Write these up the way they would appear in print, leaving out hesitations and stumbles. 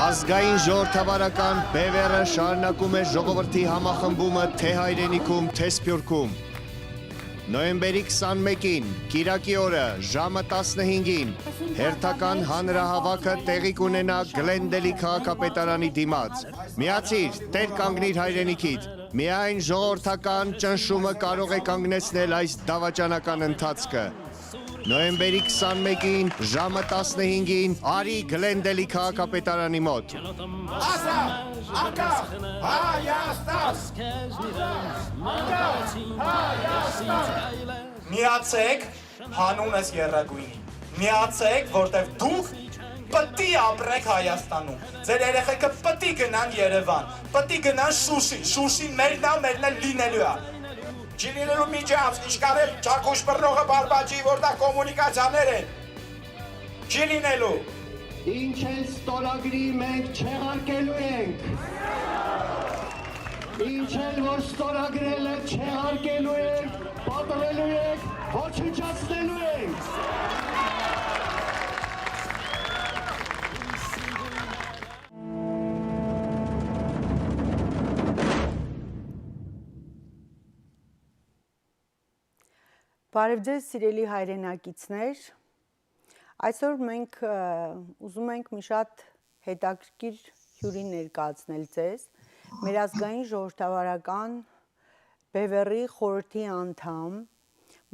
Ազգային ժողովրդավարական բևեռը շարունակում է ժողովրդի համախմբումը թե հայրենիքում, թե Սփյուռքում։ Նոյեմբերի 21-ին, Կիրակի օրը, ժամը 15-ին, հերթական հանրահավաքը տեղի կունենա Գլենդելի քաղաքապետարանի դիմաց։ Միացիր, տեր կանգնիր հայրենիքիդ, միայն ժողովրդական ճնշումը կարող է կանգնեցնել այս դավաճանական ընթացքը։ Նոյեմբերի 21-ին, ժամը 15-ին, արի Գլենդելի քաղաքապետարանի մոտ։ Ասա, ակա, Հայաստան, միացեք հանունս եռագույնի, միացեք, որտև դուք պտի ապրեք Հայաստանում, ձեր երեխեքը պտի գնան Երևան, պտի գնան Շուշի, Շուշին մերն է լինելու է։ Չի լինելու միջանց, ինչքան էլ ճակուշ բռնողը բարբաջի, որ դա կոմունիկացիաներ են, չի լինելու։ Ինչ էլ ստորագրի մենք չեղարկելու ենք, ինչ էլ որ ստորագրել է չեղարկելու ենք, պատրելու ենք, ոչնչացնելու ենք։ Բարև ձեզ սիրելի հայրենակիցներ, այսօր մենք ուզում ենք մի շատ հետաքրքիր հյուրի ներկայացնել ձեզ, մեր ազգային ժողովրդավարական բևեռի խորհրդի անդամ,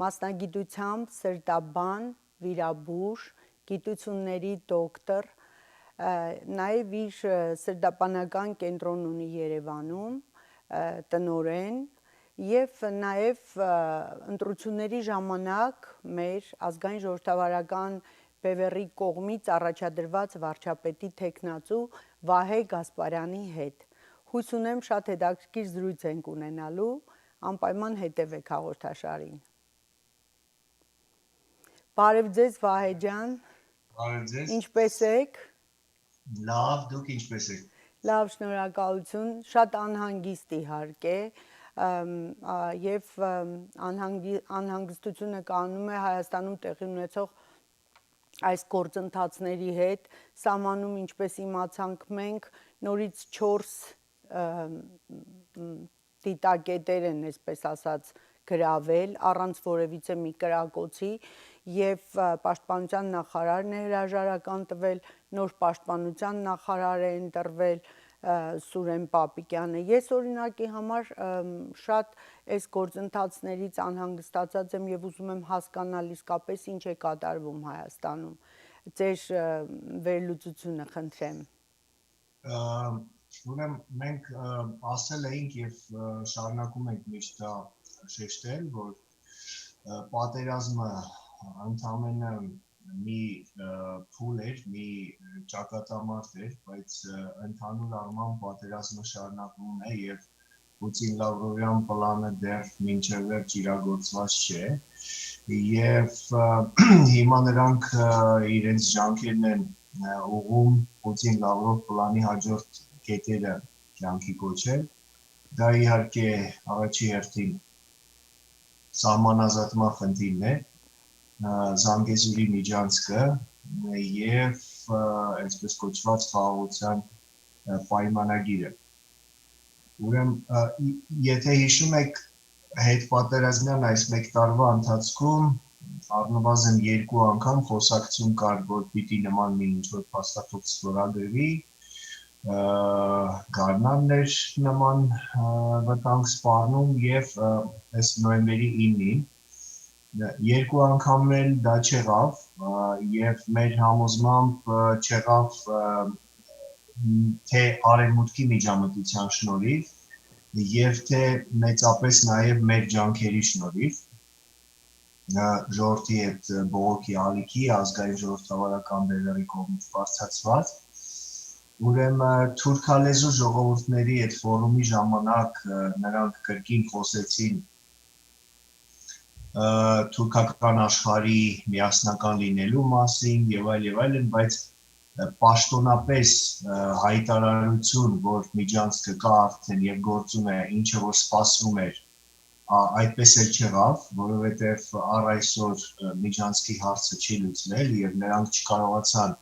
մասնագիտությամբ սրտաբան, վիրաբույժ, գիտությունների դոկտոր, նաև իր սրտաբանական կենտրոն ունի Երևանում, տնօրեն, Եվ նաև ընտրությունների ժամանակ մեր ազգային ժողովրդավարական բևեռի կողմից առաջադրված վարչապետի թեկնածու Վահե Գասպարյանի հետ։ Հույս ունեմ շատ հետաքրքիր զրույց ենք ունենալու, անպայման հետևեք հաղորդաշարին։ Բարև ձեզ Վահե ջան։ Բարև ձեզ։ Ինչպե՞ս եք։ Լավ, դուք ինչպե՞ս եք։ Լավ, շնորհակալություն, շատ անհանգիստ իհարկե։ Եվ անհանգստությունը կանում է Հայաստանում տեղի ունեցող այս գործընթացների հետ, սահմանում ինչպես իմացանք մենք, նորից 4 դիտակետեր են, այսպես ասած, գրավել, առանց որևիցե մի կրակոցի և պաշտպանության նախարարն է հրաժարական տվել, նոր պաշտպանության նախարար է ընտրվել Սուրեն Պապիկյանը։ Ես օրինակի համար շատ այս գործընթացներից անհանգստացած եմ և ուզում եմ հասկանալ իսկապես ինչ է կատարվում Հայաստանում։ Ձեր վերլուծությունը խնդրեմ։ Ուրեմն մենք ասել էինք և շարունակում ենք միշտ դա շեշտել, որ պատերազմը ընդամենը մի փուլ էր, մի ճակատամարտ էր, բայց ընդհանուր առմամբ պատերազմը շարունակվում է և Պուտին Լավրովյան պլանը դեռ մինչև վերջ իրագործված չէ և հիմա նրանք իրենց ջանքերն են ուղղում Պուտին Լավրով պլանի հաջորդ կետերը կյանքի կոչել, դա իհարկե առաջի հերթին սահմանազատման խնդիրն է, Զանգեզուրի միջանցքը և այսպես կոչված խաղաղության պայմանագիրը։ Ուրեմն, եթե հիշում եք հետպատերազմյան այս մեկ տարվա ընթացքում առնվազն 2 անգամ խոսակցություն կար, որ պիտի նման մի ինչ-որ փաստաթուղթ ստորագրվի, գարնանն էր նման վտանգ սպառնում և այս նոյեմբերի 9-ին 2 անգամ էլ դա չեղավ և մեր համոզմամբ չեղավ թե արևմուտքի միջամտության շնորհիվ և թե մեծապես նաև մեր ջանքերի շնորհիվ ժողովրդի հետ բողոքի ալիքի ազգային ժողովրդավարական բևեռի կողմից բարձրացված Ուրեմն թուրքալեզու ժողովուրդների այդ ֆորումի ժամանակ նրանք կրկին խոսեցին թուրքական աշխարհի միասնական լինելու մասին եւ այլն, բայց պաշտոնապես հայտարարություն, որ միջանցքը կա արդեն եւ գործում է, ինչը որ սպասվում էր, այդպես էլ չեղավ, որովհետեւ առ այսօր միջանցքի հարցը չի լուծվել եւ նրանք չկարողացան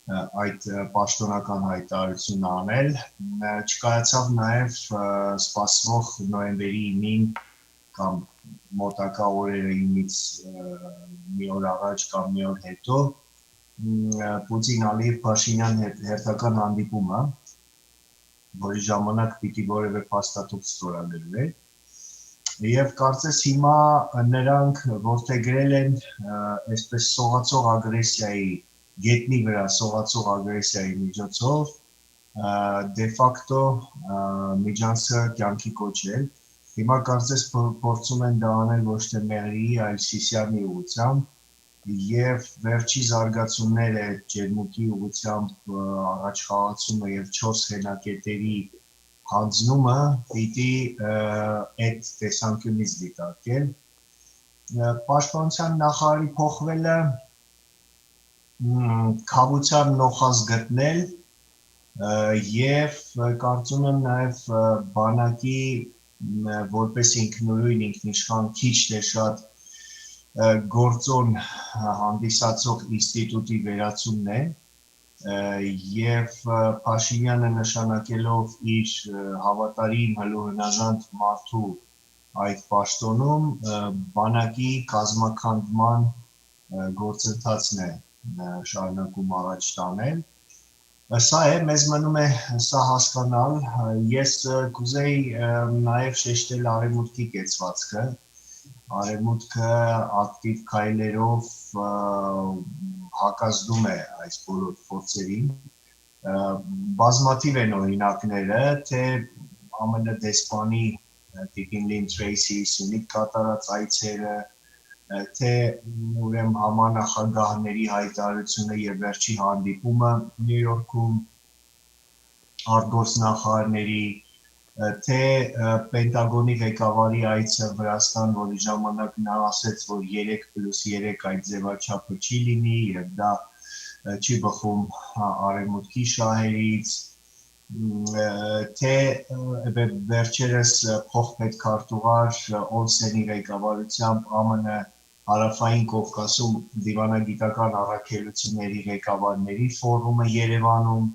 այդ պաշտոնական հայտարարությունը անել։ Չկայացավ նաև սպասվող նոյեմբերի 9-ին կամ մոտակա օրերը 9-ից մի օր առաջ կամ մի օր հետո Պուտին-Ալիև Փաշինյան հերթական հանդիպումը, որի ժամանակ պիտի որևէ փաստաթուղթ ստորագրվեր։ Եվ կարծես հիմա նրանք որդեգրել են այսպես սողացող ագրեսիայի գետնի վրա սողացող ագրեսիայի միջոցով դե ֆակտո միջանցքը կյանքի կոչել։ Հիմա կարծես փորձում են դա անել ոչ թե Մեղրիի, այլ Սիսիանի ուղղությամբ եւ վերջի զարգացումները ջերմուկի ուղղությամբ առաջխաղացումը եւ 4 հենակետերի հանձնումը պիտի այդ տեսանկյունից դիտարկել։ Պաշտպանության նախարարի փոխվելը քավության նոխազ գտնել եւ կարծում եմ նաեւ բանակի որպես ինքնուրույն ինքնիշխան քիչ թե շատ գործոն հանդիսացող ինստիտուտի վերացումն է եւ Փաշինյանը նշանակելով իր հավատարիմ հլուհնաժանդ մարդու այդ պաշտոնում բանակի կազմակերպման գործընթացն է շարունակում առաջ տանել։ Սա է, մեզ մնում է սա հասկանալ, ես կուզեի նաև շեշտել արևմուտքի կեցվածքը, արևմուտքը ակտիվ քայլերով հակազդում է այս բոլոր փորձերին, բազմաթիվ են օրինակները, թե ԱՄՆ դեսպանի Տիկին Լին Թրեյսի Սյունիք կատարած այցերը, թե ուրեմն համանախագահների հայտարարությունը եւ վերջի հանդիպումը Նյու Յորքում արտգործնախարարների, թե Պենտագոնի ղեկավարի այցը Վրաստան, որի ժամանակ նա ասաց, որ 3+3 այդ ձևաչափը չի լինի եւ դա չի բխում արևմուտքի շահերից, թե վերջերս փոխպետքարտուղար Օլսենի ղեկավարությամբ ԱՄՆ Հարավային Կովկասում դիվանագիտական առաքելությունների ղեկավարների ֆորումը Երևանում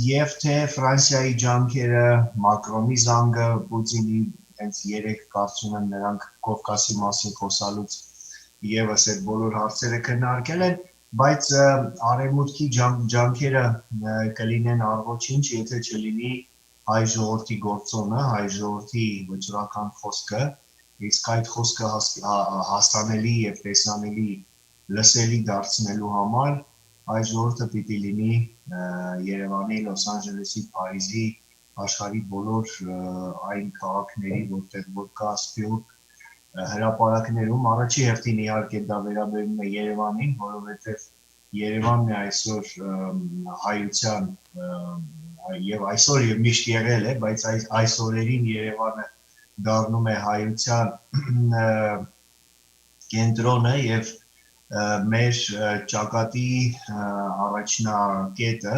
եւ թե Ֆրանսիայի ջանքերը Մակրոնի զանգը Պուտինի հենց 3 կարծում եմ նրանք Կովկասի մասին խոսալուց եւս այդ բոլոր հարցերը քննարկել են, բայց արևմուտքի ջանքերը կլինեն առողջինչ, եթե չլինի հայ ժողովրդի գործոնը, հայ ժողովրդի վճռական խոսքը, իսկ այդ խոսքը հասանելի եւ տեսանելի լսելի դարձնելու համար այս ժողովուրդը պիտի լինի Երևանի, Լոս Անջելեսի, Փարիզի, աշխարհի բոլոր այն քաղաքների, որտեղ որ կա սփյուռք հրապարակներում առաջի հերթին իհարկե դա վերաբերում է Երևանին, որովհետև Երևանն է այսօր հայության եւ այսօր եւ միշտ եղել է, բայց այս օրերին Երևանը դառնում է հայության կենտրոնը եւ մեր ճակատի առաջնակետը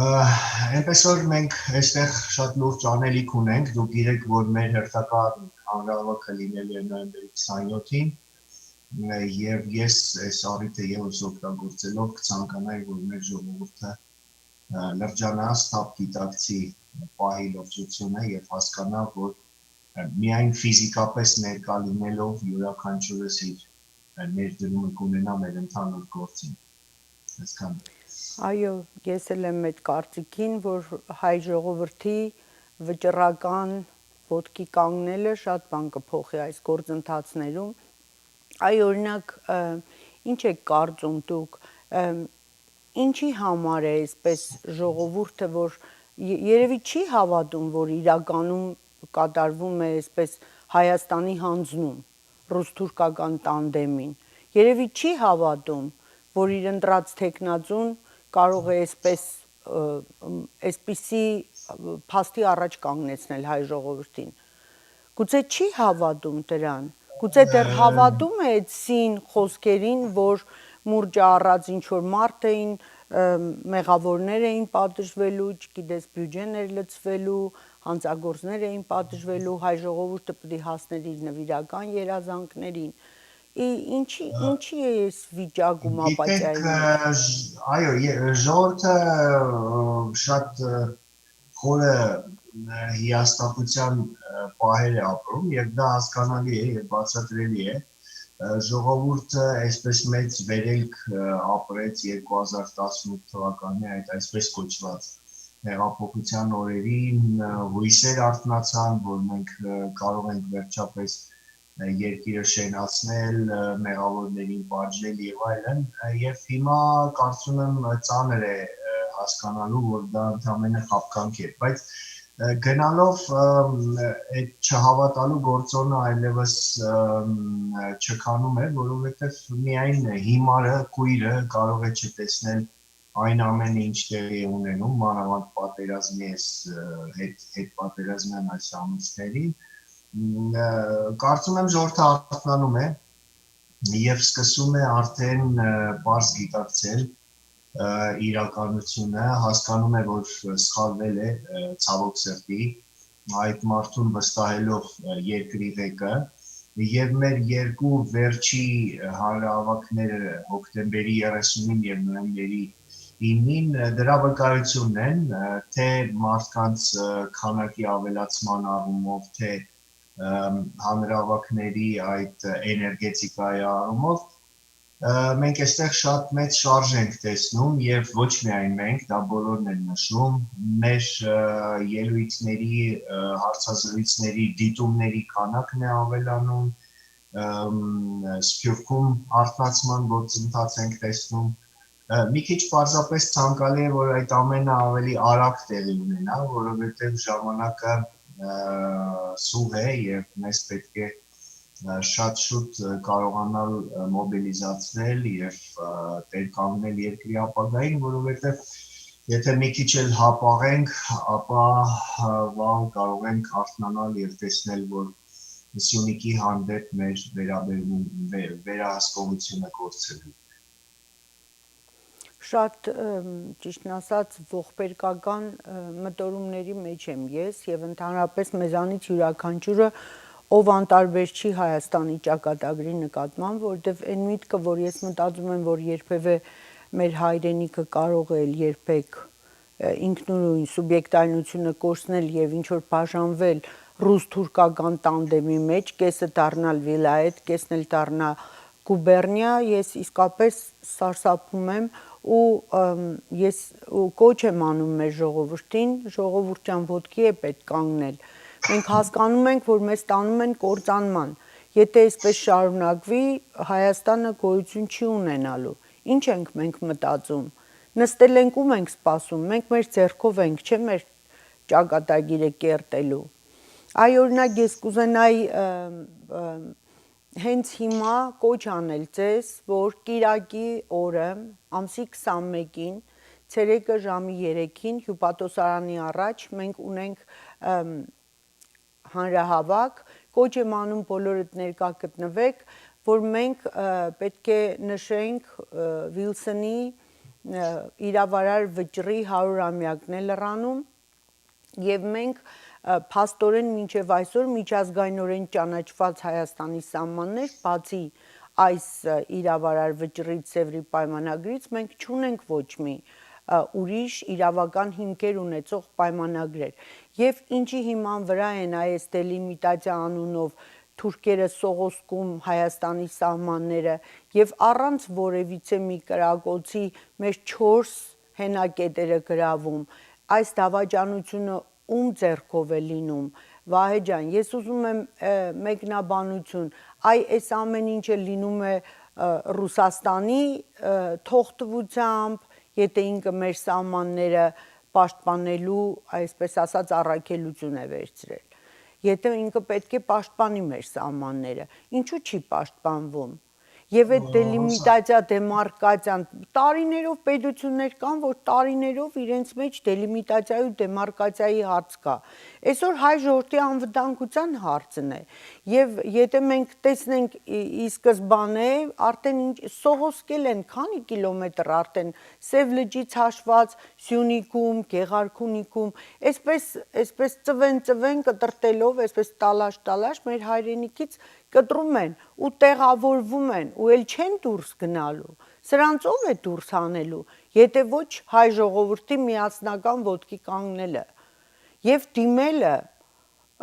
այնպես որ մենք այստեղ շատ լուրջ անելիք ունենք, դուք գիտեք, որ մեր հերթական հանրահավաքը լինելու է նոյեմբերի 27-ին եւ ես այս առիթը եւս օգտագործելով կցանկանայի, որ մեր ժողովուրդը լրջանա, ստապ գիտակցի պահի լրջությունը եւ հասկանա, որ միայն ֆիզիկապես ներկա լինելով յուրաքանչյուրս իր ներդրումը կունենա մեր ընդհանուր գործին։ Այսքան։ Այո, ես էլ եմ այդ կարծիքին, որ հայ ժողովրդի վճռական ոտքի կանգնելը շատ բան կփոխի այս գործընթացներում։ Այ օրինակ, ինչ եք կարծում դուք, ինչի համար է այսպես ժողովուրդը, որ երևի չի հավատում, որ իրականում կատարվում է այսպես Հայաստանի հանձնում, ռուս-թուրքական տանդեմին, երևի չի հավատում, որ իր ընտրած թեկնածուն կարող է այսպիսի փաստի առաջ կանգնեցնել հայ ժողովրդին։ Գուցե չի հավատում դրան, գուցե դեռ հավատում է այդ սին խոսքերին, որ մուրճը առած ինչ-որ մարդ էին, մեղավորներ էին պատժվելու, չգիտես բյուջեներ լցվելու, հանցագործներ էին պատժվելու, հայ ժողովուրդը պետք է հասներ իր նվիրական երազանքներին։ Ինչի է այս վիճակում Գիտեք, ապաթիայի մեջ։ այո, ժողովուրդը շատ խորը հիասթափության պահեր է ապրում եւ դա հասկանալի է եւ բացատրելի է։ Ժողովուրդը այսպես մեծ վերելք ապրեց 2018 թվականի այդ այսպես կոչված հեղափոխության օրերին, հույսեր արթնացան, որ մենք կարող ենք վերջապես երկիրը շենացնել, մեղավորներին պատժել եւ այլն, եւ հիմա կարծում եմ ծանր է հասկանալու, որ դա ընդհանրապես խապկանք է, բայց գնալով այդ չհավատալու գործոնը այլևս չքանում է, որովհետեւ միայն հիմարը, կույրը կարող է չտեսնել այն ամենը, ինչ տեղի է ունենում, մանավանդ պատերազմի հետ պատերազմյան այս ամիսներին, կարծում եմ ժողովուրդը արթնանում է եւ սկսում է արդեն բարձ գիտակցել իրականությունը, հասկանում է, որ սխալվել է ցավոք սրտի, այդ մարդուն վստահելով երկրի ղեկը եւ մեր երկու վերջի հանրահավաքները հոկտեմբերի 30-ին եւ նոյեմբերի 9-ին դրա վկայությունն են, թե մարդկանց քանակի ավելացման առումով, թե հանրահավաքների այդ էներգետիկայի առումով մենք այստեղ շատ մեծ շարժ ենք տեսնում եւ ոչ միայն մենք, դա բոլորն են նշում, մեր ելույթների, հարցազրույցների, դիտումների քանակն է ավելանում, Սփյուռքում արթնացման գործընթաց ենք տեսնում, մի քիչ պարզապես ցանկալի է, որ այդ ամենը ավելի արագ տեղի ունենա, որովհետեւ ժամանակը սուղ է եւ մեզ պետք է շատ շուտ կարողանալ մոբիլիզացնել եւ տեր կանգնել երկրի ապագային, որովհետեւ եթե մի քիչ էլ հապաղենք, ապա վաղ կարող ենք արթնանալ եւ տեսնել, որ Սյունիքի հանդեպ մեր վերահսկողությունը կորցրել է։ Շատ ճիշտն ասած ողբերգական մտորումների մեջ եմ ես եւ ընդհանրապես մեզանից յուրաքանչյուրը ով անտարբեր չի Հայաստանի ճակատագրի նկատմամբ, որովհետև այն միտքը, որ ես մտածում եմ, որ երբևէ մեր հայրենիքը կարող է երբեք ինքնուրույն սուբյեկտայնությունը կորցնել եւ ինչ որ բաժանվել ռուս-թուրքական տանդեմի մեջ, կեսը դառնալ վիլայետ, կեսն էլ դառնա գուբերնիա, ես իսկապես սարսափում եմ ու ես կոչ եմ անում մեր ժողովրդին, ժողովուրդյան ոտքի է պետք կանգնել։ Մենք հասկանում ենք, որ մեզ տանում են կործանման։ Եթե այսպես շարունակվի, Հայաստանը գոյություն չի ունենալու։ Ինչ ենք մենք մտածում։ Նստել ենք ում ենք սպասում, մենք մեր ձեռքով ենք, չէ՞ մեր ճակատագիրը կերտելու։ Այ օրինակ ես կուզենայի հենց հիմա կոչ անել ձեզ, որ Կիրակի օրը, ամսի 21-ին, ցերեկը ժամի 3-ին հյուպատոսարանի առաջ մենք ունենք հանրահավաք, կոչ եմ անում բոլորդ ներկա գտնվեք, որ մենք պետք է նշենք Վիլսոնի իրավարար վճռի 100-ամյակն է լրանում եւ մենք փաստորեն մինչև այսօր միջազգայինորեն ճանաչված Հայաստանի սահմաններ, բացի այս իրավարար վճռի Սևրի պայմանագրից, մենք չունենք ոչ մի ուրիշ իրավական հիմքեր ունեցող պայմանագրեր եւ ինչի հիման վրա են այս դելիմիտացիա անունով թուրքերը սողոսկում Հայաստանի սահմանները եւ առանց որևիցե մի կրակոցի մեր 4 հենակետերը գրավում այս դավաճանությունը ում ձեռքով է լինում Վահե ջան ես ուզում եմ մեկնաբանություն այս ամեն ինչը լինում է Ռուսաստանի թողտվությամբ եթե ինքը մեր սահմանները պաշտպանելու, այսպես ասած, առաքելություն է վերցրել։ Եթե ինքը պետք է պաշտպանի մեր սահմանները, ինչու չի պաշտպանվում։ Եվ այդ դելիմիտացիա, դեմարկացիան, տարիներով պետություններ կան, որ տարիներով իրենց մեջ դելիմիտացիայի ու դեմարկացիայի հարց կա։ Այսօր հայ ժողովրդի անվտանգության հարցն է։ Եվ եթե մենք տեսնենք ի սկզբանե արդեն սողոսկել են քանի կիլոմետր արդեն Սև լճից հաշված Սյունիքում, Գեղարքունիքում, այսպես ծվեն կտրտելով, այսպես տալաշ մեր հայրենիքից կտրում են ու տեղավորվում են ու էլ չեն դուրս գնալու։ Սրանց ով է դուրս հանելու, եթե ոչ հայ ժողովրդի միասնական ոտքի կանգնելը եւ դիմելը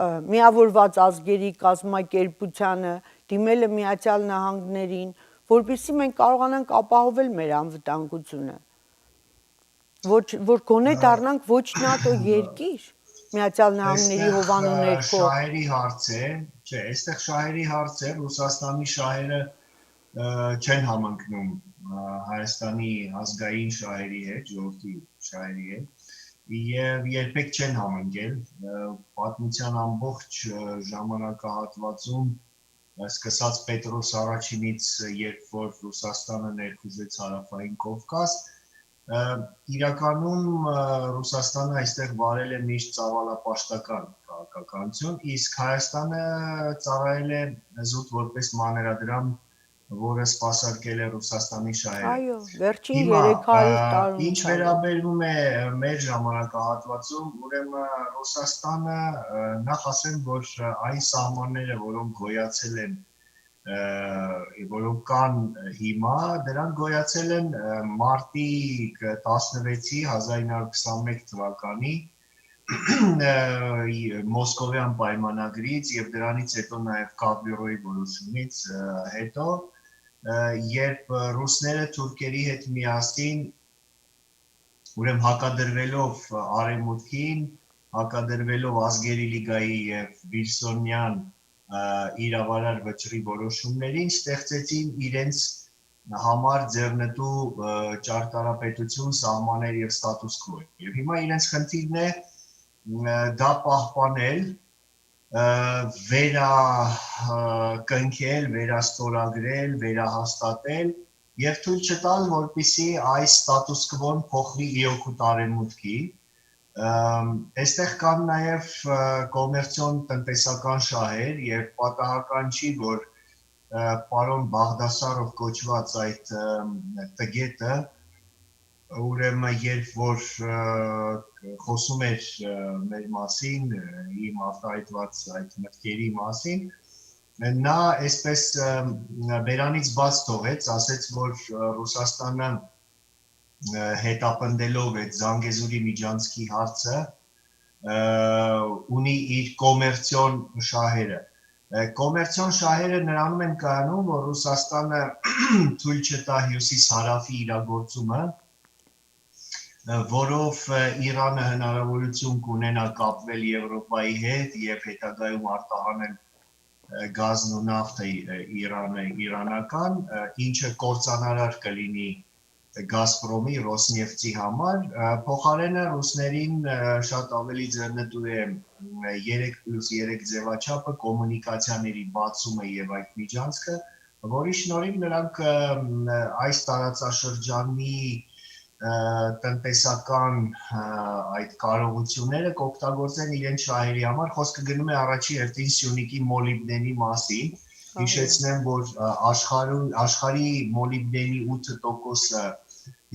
Միավորված ազգերի կազմակերպությանը, դիմելը Միացյալ Նահանգներին, որպեսզի մենք կարողանանք ապահովել մեր անվտանգությունը, որ գոնե դառնանք ոչ ՆԱՏՕ երկիր, Միացյալ Նահանգների հովանու ներքո։ Շահերի հարց է, չէ, այստեղ շահերի հարց է, Ռուսաստանի շահերը չեն համընկնում Հայաստանի ազգային շահերի հետ, ժողովրդի շահերի հետ։ Եվ երբեք չեն համընկել, պատմության ամբողջ ժամանակահատվածում, սկսած Պետրոս առաջինից, երբ որ Ռուսաստանը ներխուժեց Հարավային Կովկաս, իրականում Ռուսաստանը այստեղ վարել է միշտ ծավալապաշտական քաղաքականություն, իսկ Հայաստանը ծառայել է զուտ որպես մանրադրամ, որը սպասարկել է Ռուսաստանի շահերը։ Այո, վերջին 300 տարում։ Ինչ վերաբերվում է մեր ժամանակահատվածում, ուրեմն Ռուսաստանը նախ ասեմ, որ այն սահմանները, որոնք գոյացել են, որոնք կան հիմա, դրանք գոյացել են մարտի 16-ի 1921 թվականի Մոսկովյան պայմանագրից եւ դրանից հետո նաեւ Կավբյուրոյի որոշումից հետո, երբ ռուսները թուրքերի հետ միասին ուրեմն հակադրվելով արևմուտքին, հակադրվելով Ազգերի լիգայի եւ Վիլսոնյան իրավարար վճռի որոշումներին, ստեղծեցին իրենց համար ձեռնտու ճարտարապետություն, սահմաններ եւ ստատուս քվո։ Եվ հիմա իրենց խնդիրն է դա պահպանել, վերակնքել, վերաստորագրել, վերահաստատել եւ թույլ չտալ, որպեսզի այս ստատուս քվոն փոխվի իօքուտ արևմուտքի։ Այստեղ կան նաեւ կոմերցիոն տնտեսական շահեր եւ պատահական չի, որ պարոն Բաղդասարով կոչված այդ տգետը ուրեմն երբ որ խոսում էր մեր մասին, իմ արտահայտված այդ մտքերի մասին, նա այսպես բերանից բաց թողեց, ասեց, որ Ռուսաստանը հետապնդելով այդ Զանգեզուրի միջանցքի հարցը ունի իր կոմերցիոն շահերը։ Կոմերցիոն շահերը նրանում են կայանում, որ Ռուսաստանը թույլ չտա հյուսիս-հարավի իրագործումը, որով Իրանը հնարավորություն կունենա կապվել Եվրոպայի հետ եւ հետագայում արտահանել գազն ու նավթը իրանական, ինչը կործանարար կլինի Գազպրոմի, Ռոսնեֆտի համար, փոխարենը ռուսներին շատ ավելի ձեռնտու է 3+3 ձևաչափը, կոմունիկացիաների բացումը եւ այդ միջանցքը, որի շնորհիվ նրանք այս տարածաշրջանի տնտեսական այդ կարողությունները կօգտագործեն իրենց շահերի համար, խոսքը գնում է առաջի հերթին Սյունիքի մոլիբդենի մասին, հիշեցնեմ, որ աշխարհի մոլիբդենի 8%-ը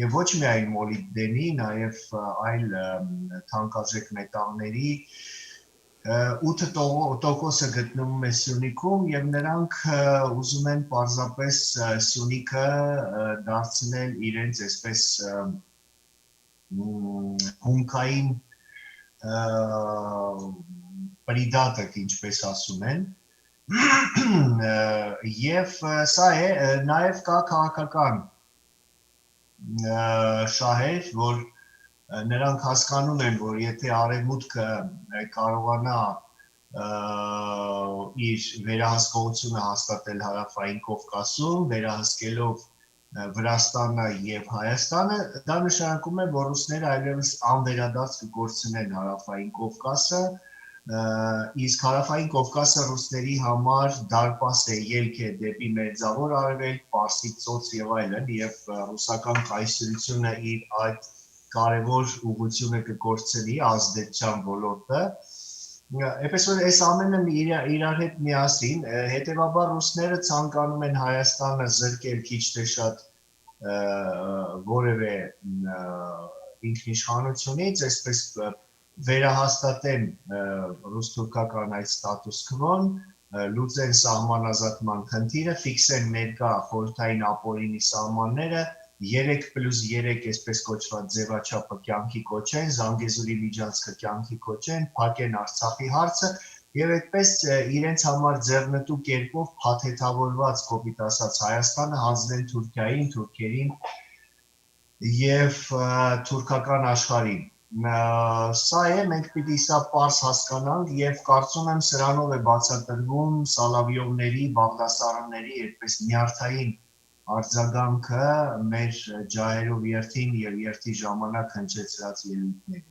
եւ ոչ միայն մոլիբդենի, նաեւ այլ թանկարժեք մետաղների 8%-ը գտնվում է Սյունիքում եւ նրանք ուզում են պարզապես Սյունիքը դարձնել իրենց այսպես հունկային պրիդատը, ինչպես ասում են, եւ սա է, նաեւ կա քաղաքական շահեր, որ նրանք հասկանում են, որ եթե արևմուտքը կարողանա իր վերահսկողությունը հաստատել Հարավային Կովկասում, վերահսկելով Վրաստանը եւ Հայաստանը, դա նշանակում է, որ ռուսները այլևս անվերադարձ կկորցնեն Հարավային Կովկասը, իսկ Հարավային Կովկասը ռուսների համար դարպաս է, ելք է դեպի Մերձավոր Արևելք, Պարսից ծոց եւ այլն, եւ ռուսական կայսրությունը իր այդ կարևոր ուղղությունը կկորցնի ազդեցության ոլորտը Էպես որ այս ամենը իրար հետ միասին, հետևաբար ռուսները ցանկանում են Հայաստանը զրկել քիչ թե շատ որևէ ինքնիշխանությունից, այսպես վերահաստատեն ռուս-թուրքական այդ ստատուս քվոն, լուծեն սահմանազատման խնդիրը, ֆիքսեն ներկա խորհրդային ապօրինի սահմանները 3+3 այսպես կոչված ձևաչափը կյանքի կոչեն, Զանգեզուրի միջանցքը կյանքի կոչեն, փակեն Արցախի հարցը եւ այդպես իրենց համար ձեռնտու կերպով փաթեթավորված կոպիտ ասած Հայաստանը հանձնեն Թուրքիային, թուրքերին եւ թուրքական աշխարհին։ Սա է, մենք պիտի սա պարզ հասկանանք եւ կարծում եմ սրանով է բացատրվում Սալավիովների, Բաղդասարյանների այդպես նյարդային արձագանքը մեր ջահերով երթին եւ երթի ժամանակ հնչեցրած ելույթներին։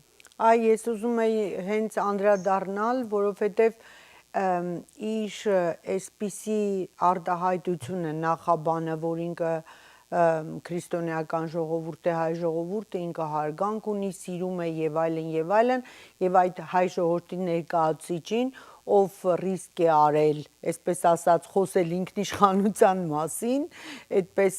Այ ես ուզում եի հենց անդրադառնալ, որովհետև իր այսպիսի արտահայտությունը նախաբանը, որ ինքը քրիստոնեական ժողովուրդ է, հայ ժողովուրդը ինքը հարգանք ունի, սիրում է եւ այլն, եւ այդ հայ ժողովրդի ներկայացուցիչին, ով ռիսկ է արել, այսպես ասած, խոսել ինքնիշխանության մասին, այդպես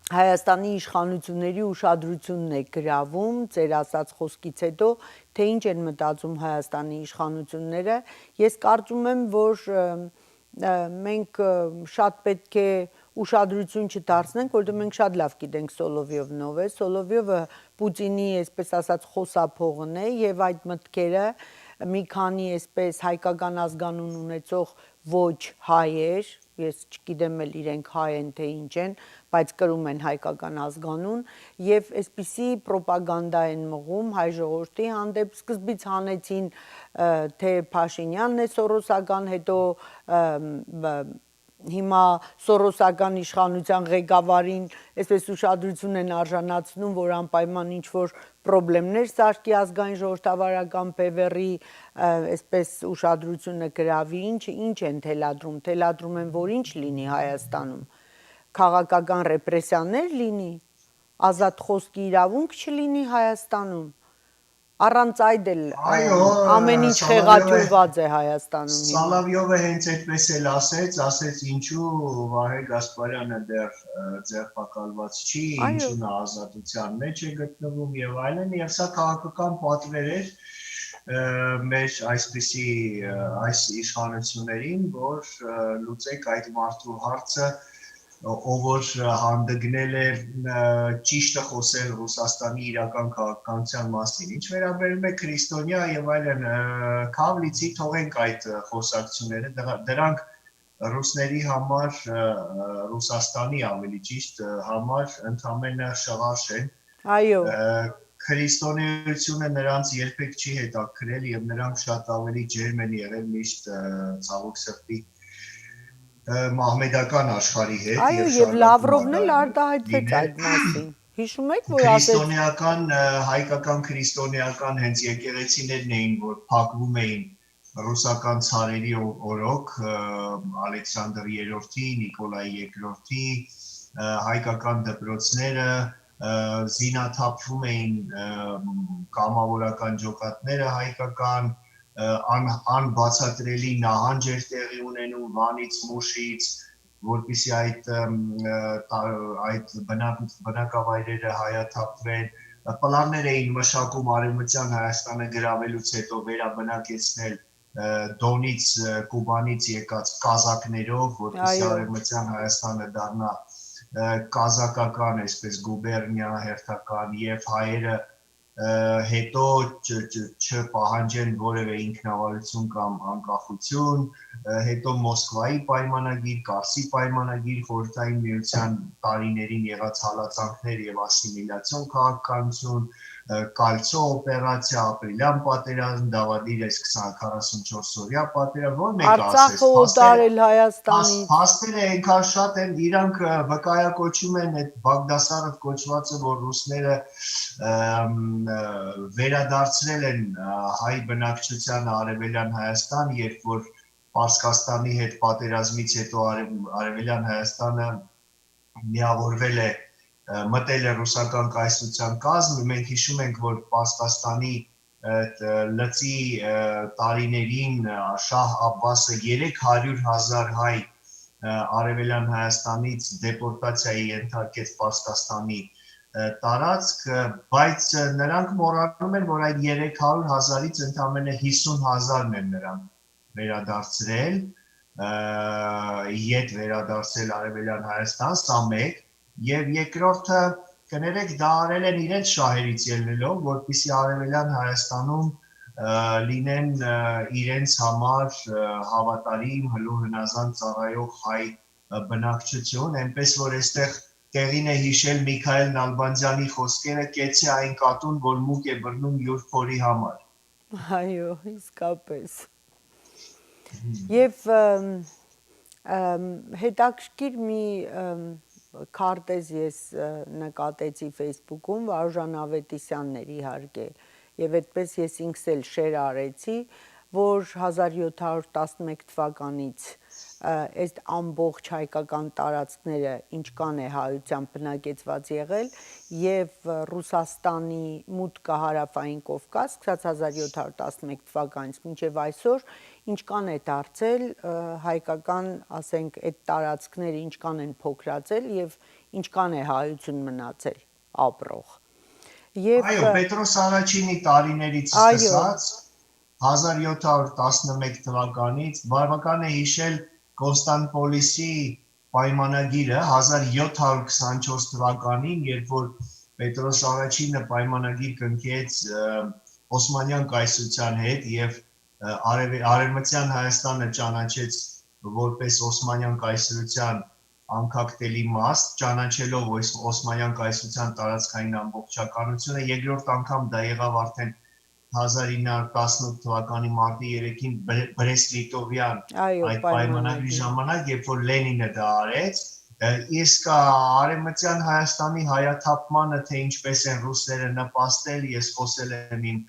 Հայաստանի իշխանությունների ուշադրությունն է գրավում, ձեր ասած խոսքից հետո, թե ինչ են մտածում Հայաստանի իշխանությունները, ես կարծում եմ, որ մենք շատ պետք է ուշադրություն չդարձնենք, որովհետև մենք շատ լավ գիտենք Սոլովյովն ով է, Սոլովյովը Պուտինի, այսպես ասած, խոսափողն է եւ այդ մտքերը մի քանի այսպես հայկական ազգանուն ունեցող ոչ հայեր, ես չգիտեմ էլ իրենք հայ են թե ինչ են, բայց կրում են հայկական ազգանուն եւ այսպիսի ռոպագանդա են մղում հայ ժողովրդի հանդեպ սկզբից հանեցին թե Փաշինյանն է սորոսական, հետո հիմա սորոսական իշխանության ղեկավարին այսպես ուշադրություն են արժանացնում, որ անպայման ինչ-որ պրոբլեմներ սարքի ազգային ժողովրդավարական բևեռի այսպես ուշադրությունը գրավի, ինչ են թելադրում են, որ ինչ լինի Հայաստանում, քաղաքական ռեպրեսիաներ լինի, ազատ խոսքի իրավունք չլինի Հայաստանում, առանց այդ էլ ամեն ինչ խեղաթյուրված է Հայաստանում։ Սալավյովը հենց այդպես էլ ասեց ինչու Վահե Գասպարյանը դեռ ձերբակալված չի, ինչու նա ազատության մեջ է գտնվում եւ այլն, եւ սա քաղաքական պատվեր էր մեր այսպիսի այս իշխանություններին, որ լուծեք այդ մարդու հարցը, ով որ հանդգնել է ճիշտը խոսել Ռուսաստանի իրական քաղաքականության մասին։ Ինչ վերաբերում է քրիստոնյա եւ այլն, քավլիցի թողենք այդ խոսակցությունները, դրանք ռուսների համար, Ռուսաստանի ավելի ճիշտ համար ընդամենը շղարշ են։ Այո։ Քրիստոնեությունը նրանց երբեք չի հետաքրել եւ նրանք շատ ավելի ջերմ են եղել միշտ ցավոք սրտի մահմեդական աշխարհի հետ եւ Լավրովն էլ արտահայտվեց այդ մասին։ Հիշում եք, որ քրիստոնեական հայկական քրիստոնեական հենց եկեղեցիներն էին, որ փակվում էին ռուսական ցարերի օրոք, Ալեքսանդր 3-ի, Նիկոլայ 2-ի, հայկական դպրոցները զինաթափվում էին կամավորական ջոկատները հայկական անբացատրելի նահանջ էր տեղի ունենում Վանից, Մուշից, որպեսզի այդ բնակավայրերը հայաթափվեն, պլաններ էին մշակում Արևմտյան Հայաստանը գրավելուց հետո վերաբնակեցնել Դոնից, Կուբանից եկած կազակներով, որպեսզի Արևմտյան Հայաստանը դառնա կազակական, այսպես գուբերնիա, հերթական եւ հայերը հետո չպահանջեն որևէ ինքնավարություն կամ անկախություն, հետո Մոսկվայի պայմանագիր, Կարսի պայմանագիր, Խորհրդային Միության տարիներին եղած հալածանքներ եւ ասիմիլյացիոն քաղաքականություն, Կալցո օպերացիա, ապրիլյան պատերազմ, Դավադիր այս 44-օրյա պատերազմ, որ մեկը ասես, Արցախը օտարել Հայաստանից, փաստերը այնքան շատ են, իրանք վկայակոչում են այդ Բաղդասարով կոչվածը, որ ռուսները վերադարձրել են հայ բնակչությանը Արևելյան Հայաստան, երբ որ Պարսկաստանի հետ պատերազմից հետո Արևելյան Հայաստանը միավորվել է մտել է ռուսական կայսրության կազմ, մենք հիշում ենք, որ Պարսկաստանի լծի տարիներին Շահ Աբբասը 300,000 հայ Արևելյան Հայաստանից դեպորտացիայի ենթարկեց Պարսկաստանի տարածք, բայց նրանք մոռանում են, որ այդ 300,000-ից ընդամենը 50,000-ն են նրանք վերադարձրել, ետ վերադարձել Արևելյան Հայաստան, սա մեկ, եւ երկրորդը կներեք դա արել են իրենց շահերից ելնելով, որպեսզի Արևելյան Հայաստանում լինեն իրենց համար հավատարիմ, հլու հնազանդ ծառայող հայ բնակչություն, այնպես որ այստեղ տեղին է հիշել Միքայել Նալբանդյանի խոսքերը կեցե այն կատուն, որ մուկ է բռնում յուր փորի համար։ Այո, իսկապես։ Եվ հետաքրքիր մի քարտեզ ես նկատեցի Facebook-ում Վարուժան Ավետիսյանն էր իհարկե, եւ այդպես ես ինքս էլ շեր արեցի, որ 1711 թվականից այս ամբողջ հայկական տարածքները ինչ կան է հայության բնակեցված եղել եւ Ռուսաստանի մուտքը հարավային Կովկաս սկսած 1711 թվականից մինչեւ այսօր ինչ կան է դարձել հայկական, ասենք, այդ տարածքները ինչ կան են փոքրացել եւ ինչ կան է հայություն մնացել ապրող։ Այո, Պետրոս Արաչինի տարիներից սկսած 1711 թվականից բավական է հիշել Կոնստանտինոպոլիսի պայմանագիրը 1724 թվականին, երբ որ Պետրոս Արաչինը պայմանագիր կնքեց Օսմանյան կայսրության հետ եւ Արևմտյան Հայաստանը ճանաչեց որպես Օսմանյան կայսրության անկախտելի մաս, ճանաչելով Օսմանյան կայսրության տարածքային ամբողջականությունը, երկրորդ անգամ դա եղավ արդեն 1918 թվականի մարտի 3-ին Բրեստ-Լիտովյան այդ պայմանագրի ժամանակ, երբ որ Լենինը դա արեց, իսկ Արևմտյան Հայաստանի հայաթափմանը, թե ինչպես են ռուսները նպաստել, ես խոսել եմ իմ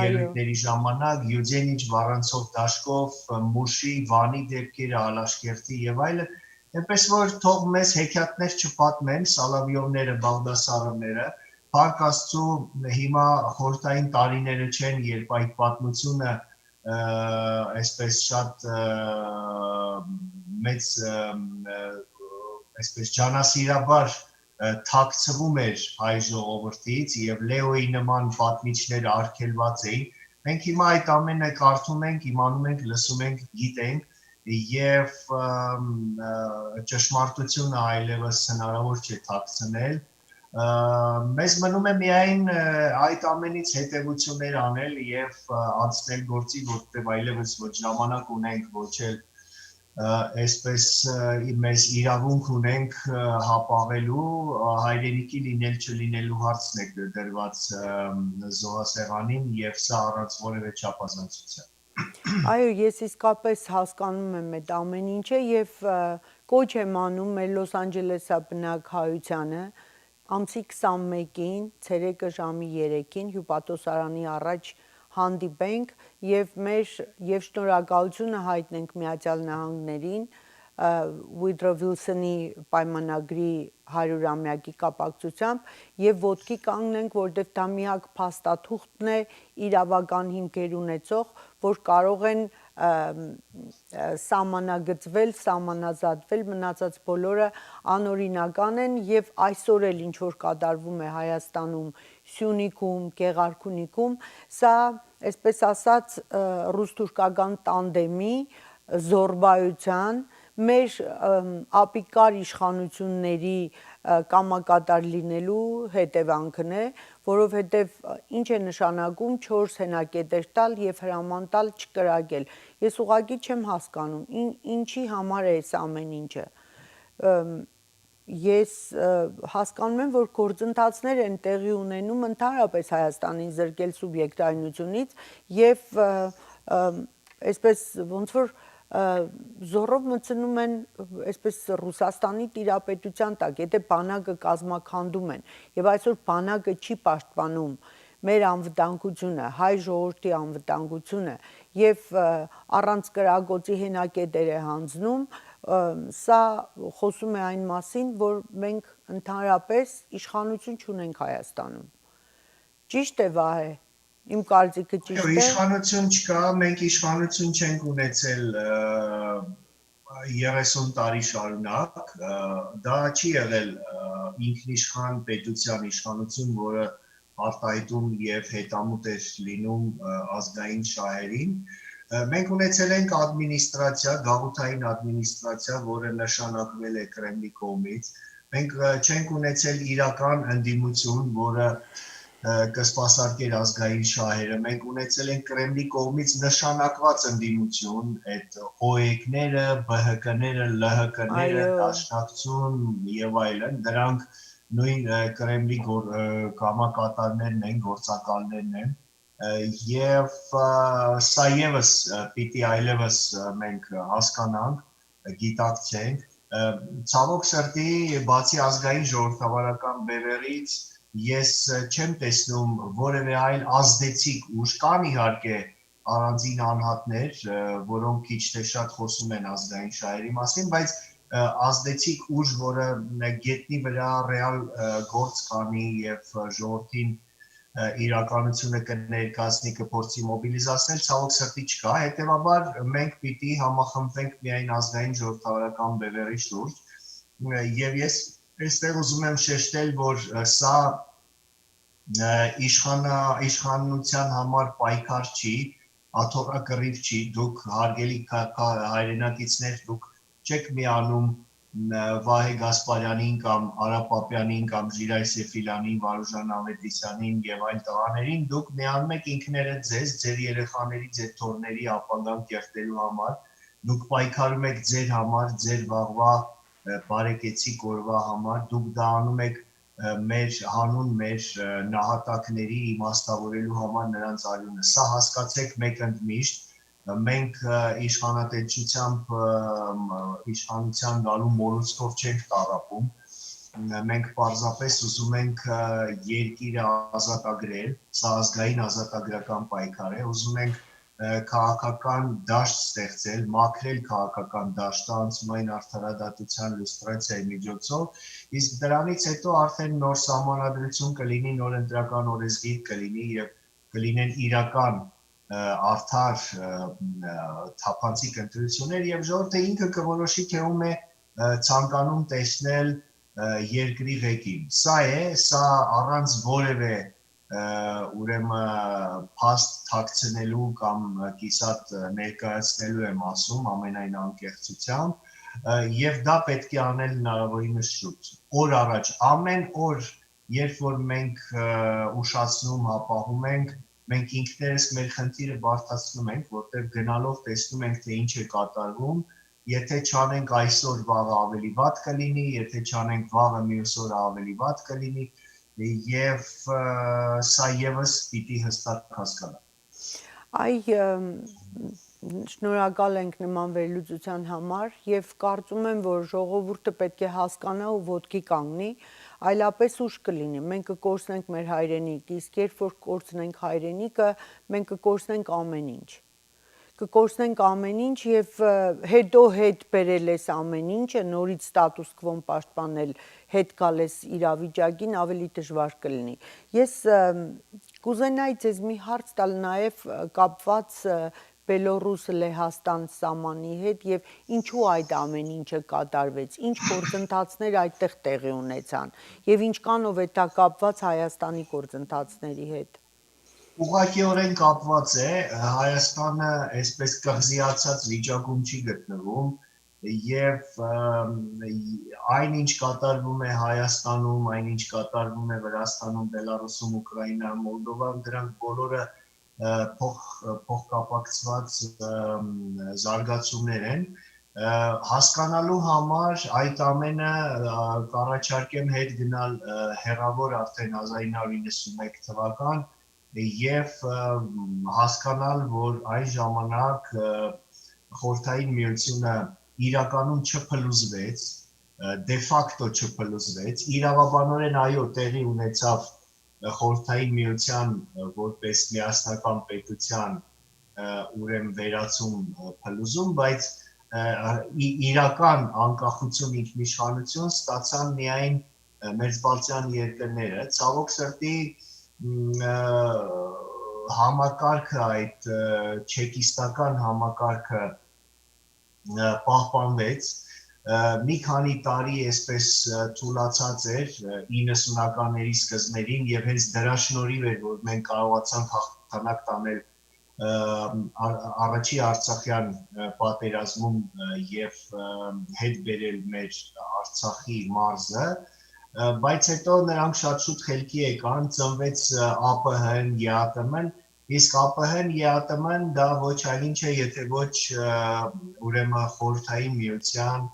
ելույթների ժամանակ, Յուդենիչ, Վառանցով Դաշկով, Մուշի, Վանի դեպքերը, Ալաշկերտի եւ այլն, այնպես որ թող մեզ հեքիաթներ չպատմեն, Սալավյովները, Բաղդասարովները, Փառք Աստծո, հիմա խորհրդային տարիները չեն, երբ այդ պատմությունը այսպես շատ մեծ այսպես ջանասիրաբար թաքցվում էր հայ ժողովրդից եւ Լեոյի նման պատմիչներ արգելված էին։ Մենք հիմա այդ ամենը կարդում ենք, իմանում ենք, լսում ենք, գիտենք եւ ճշմարտությունը այլևս հնարավոր չէ թաքցնել։ Մեզ մնում է միայն այդ ամենից հետևություններ անել եւ անցնել գործի, որտեղ այլևս ոչ ժամանակ ունենք, ոչ էլ այսպես մեզ իրավունք ունենք հապաղելու հայրենիքի լինել չլինելու հարցն է դրված զոհասեղանին եւ սա առանց որևէ չափազանցության։ Այո, ես իսկապես հասկանում եմ այդ ամեն ինչը եւ կոչ եմ անում մեր Լոս Անջելեսա բնակ հայությանը ամսի 21-ին ցերեկը ժամի 3-ին հյուպատոսարանի առաջ հանդիպենք եւ շնորհակալությունը հայտնենք Միացյալ Նահանգներին Woodrow Wilson-ի պայմանագրի 100-ամյակի կապակցությամբ եւ ոտքի կանգնենք, որտեղ դա միակ փաստաթուղթն է իրավական հիմքեր ունեցող, որ կարող են սահմանագծվել, սահմանազատվել, մնացած բոլորը անօրինական են եւ այսօր էլ ինչ որ կատարվում է Հայաստանում, Սյունիքում, Գեղարքունիքում, սա, այսպես ասած, ռուս-թուրքական տանդեմի զորբայության մեր ապիկար իշխանությունների կամակատար լինելու հետևանքն է, որովհետև ինչ է նշանակում 4 հենակետեր տալ եւ հրաման տալ չկրակել։ Ես ուղղակի չեմ հասկանում, ինչի համար է այս ամեն ինչը։ Ես հասկանում եմ, որ գործընթացներ են տեղի ունենում ընդհանրապես Հայաստանին զրկել սուբյեկտայնությունից եւ այսպես ոնց որ զորով մտցնում են այսպես Ռուսաստանի տիրապետության տակ, եթե բանակը կազմաքանդում են եւ այսօր բանակը չի պաշտպանում մեր անվտանգությունը, հայ ժողովրդի անվտանգությունը եւ առանց կրակոցի հենակետեր է հանձնում, սա խոսում է այն մասին, որ մենք ընդհանրապես իշխանություն չունենք Հայաստանում։ Ճիշտ է, Վահե։ Իմ կարծիքը ճիշտ է։ Իշխանություն չկա, մենք իշխանություն չենք ունեցել 30 տարի շարունակ, դա չի եղել ինքնիշխան պետության իշխանություն, որը արտահայտում եւ հետամուտ էր լինում ազգային շահերին։ Մենք ունեցել ենք ադմինիստրացիա, գաղութային ադմինիստրացիա, որը նշանակվել է Կրեմլի կողմից։ Մենք չենք ունեցել իրական ընդդիմություն, որը կսպասարկեր ազգային շահերը։ Մենք ունեցել ենք Կրեմլի կողմից նշանակված ընդդիմություն, այդ ՕԵԿ-ները, ԲՀԿ-ները, ԼՀԿ-ները, Դաշնակցություն եւ այլն, դրանք նույն Կրեմլի կամակատարներն են, գործակալներն են, եւ սա եւս պիտի այլևս մենք հասկանանք, գիտակցենք։ Ցավոք սրտի, բացի ազգային ժողովրդավարական բևեռից, ես չեմ տեսնում որևէ այլ ազդեցիկ ուժ, կան իհարկե առանձին անհատներ, որոնք քիչ թե շատ խոսում են ազգային շահերի մասին, բայց ազդեցիկ ուժ, որը գետնի վրա ռեալ գործ կանի եւ ժողովրդին իրականությունը կներկայացնի, կփորձի մոբիլիզացնել, ցավոք սրտի չկա, հետեւաբար մենք պիտի համախմբվենք միայն ազգային ժողովրդավարական բևեռի շուրջ, եւ ես այստեղ ուզում եմ շեշտել, որ սա իշխանության համար պայքար չի, աթոռակռիվ չի, դուք հարգելի հայրենակիցներ, դուք չեք միանում Վահե Գասպարյանին կամ Արա Պապյանին կամ Ժիրայր Սեֆիլյանին, Վարուժան Ավետիսյանին եւ այլ տղաներին, դուք միանում եք ինքներդ ձեզ, ձեր երեխաների, ձեր թոռների ապագան կերտելու համար, դուք պայքարում եք ձեր համար, ձեր վաղվա բարեկեցիկ օրվա համար, դուք դա անում եք մեր հանուն մեր նահատակների իմաստավորելու համար նրանց արյունը։ Սա հասկացեք մեկ ընդմիշտ, մենք իշխանատենչությամբ իշխանության գալու մոլուցքով չենք տառապում, մենք պարզապես ուզում ենք երկիրը ազատագրել, սա ազգային ազատագրական պայքար է, ուզում ենք քաղաքական դաշտ ստեղծել, մաքրել քաղաքական դաշտը անցումային արդարադատության լուստրացիայի միջոցով, իսկ դրանից հետո արդեն նոր սահմանադրություն կլինի, նոր ընտրական օրենսգիր կլինի եւ կլինեն իրական արդար թափանցիկ ընտրություններ եւ ժողովուրդը ինքը կորոշի թե ում է ցանկանում տեսնել երկրի ղեկին։ Սա է, սա առանց որևէ ուրեմն փաստ թաքցնելու կամ կիսատ ներկայացնելու եմ ասում ամենայն անկեղծությամբ եւ դա պետք է անել հնարավորինս շուտ։ Օր առաջ, ամեն օր, երբ որ մենք ուշացնում, հապաղում ենք, մենք ինքներս մեր խնդիրը բարդացնում ենք, որտեղ գնալով տեսնում ենք, թե ինչ է կատարվում, եթե չանենք այսօր, վաղը ավելի վատ կլինի, եթե չանենք վաղը մյուս օրը ավելի վատ կլինի, եւ սա եւս պիտի հստակ հասկանալ։ Շնորհակալ ենք նման վերլուծության համար եւ կարծում եմ, որ ժողովուրդը պետք է հասկանա ու ոտքի կանգնի, այլապես ուշ կլինի։ Մենք կկորցնենք մեր հայրենիքը, իսկ երբ որ կորցնենք հայրենիքը, մենք կկորցնենք ամեն ինչ։ Կկորցնենք ամեն ինչ եւ հետո հետ բերել ես ամեն ինչը, նորից ստատուս քվոն պաշտպանել, հետ գալ ես իրավիճակին, ավելի դժվար կլինի։ Ես կուզենայի ձեզ մի հարց տալ նաեւ կապված Բելոռուս-Լեհաստան սահմանի հետ եւ ինչու այդ ամեն ինչը կատարվեց, ինչ գործընթացներ այդտեղ տեղի ունեցան եւ ինչքանով է դա կապված Հայաստանի գործընթացների հետ։ Ուղղակիորեն կապված է, Հայաստանը այսպես կղզիացած վիճակում չի գտնվում եւ այն ինչ կատարվում է Հայաստանում, այն ինչ կատարվում է Վրաստանում, Բելարուսում, Ուկրաինայում, Մոլդովայում, դրանք բոլորը փոխկապակցված զարգացումներ են, հասկանալու համար այդ ամենը կառաջարկեմ հետ գնալ հեռավոր արդեն 1991 թվական եւ հասկանալ, որ այն ժամանակ Խորհրդային Միությունը իրականում չփլուզվեց, դե ֆակտո չփլուզվեց, իրավաբանորեն այո տեղի ունեցավ Խորհրդային Միության որպես միասնական պետության ուրեմն վերացում փլուզում, բայց իրական անկախություն ինքնիշխանություն ստացան միայն Մերձբալթյան երկրները, ցավոք սրտի համակարգը այդ չեկիստական համակարգը պահպանվեց մի քանի տարի այսպես թուլացած էր 90-ականների սկզբներին եւ հենց դրա շնորհիվ էր որ մենք կարողացանք հաղթանակ տանել առաջի Արցախյան պատերազմում եւ հետ բերել մեր Արցախի մարզը բայց հետո նրանք շատ շուտ խելքի եկան ծնվեց ԱՊՀ-ն, ԵԱՏՄ-ն իսկ ԱՊՀ-ն, ԵԱՏՄ-ն դա ոչ այլ ինչ է եթե ոչ ուրեմն խորհրդային միության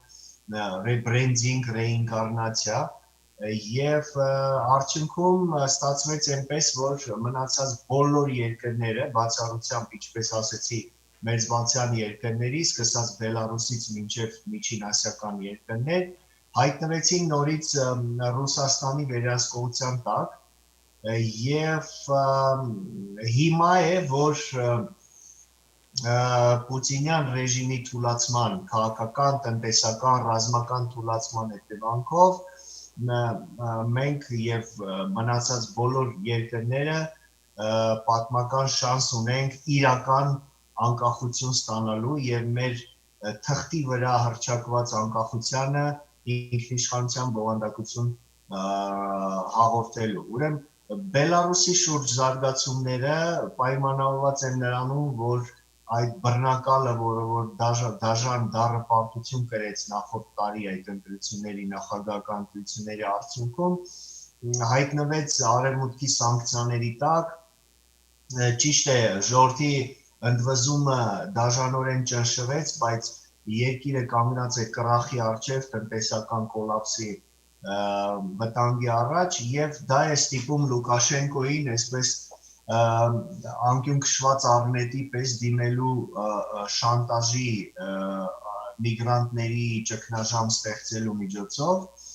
rebranding, reincarnation եւ արդյունքում ստացվեց այնպես որ մնացած բոլոր երկրները բացառությամբ ինչպես ասեցի մեծբացյան երկրների սկսած Բելարուսից մինչև միջինասիական երկրներ հայտնվեցին նորից Ռուսաստանի վերահսկողության տակ եւ հիմա է որ Պուտինյան ռեժիմի թուլացման, քաղաքական, տնտեսական, ռազմական թուլացման հետևանքով մենք եւ մնացած բոլոր երկրները պատմական շանս ունենք իրական անկախություն ստանալու եւ մեր թղթի վրա հռչակված անկախությանը ինքնիշխանության բովանդակություն հաղորդելու։ Ուրեմն Բելարուսի շուրջ զարգացումները պայմանավորված են նրանում, որ այդ բռնակալը, որը դաժան դառը պարտություն կրեց նախորդ տարի այդ ընտրությունների նախագահական ընտրությունների արդյունքում հայտնվեց արևմուտքի սանկցիաների տակ ճիշտ է ժողովրդի ընդվզումը դաժանորեն ճնշվեց բայց երկիրը կանգնած է կռախի առջև տնտեսական կոլապսի վտանգի առաջ եւ դա է ստիպում Լուկաշենկոին այսպես անկյուն քշված առնետի պես դիմելու շանտաժի միգրանտների ճգնաժամ ստեղծելու միջոցով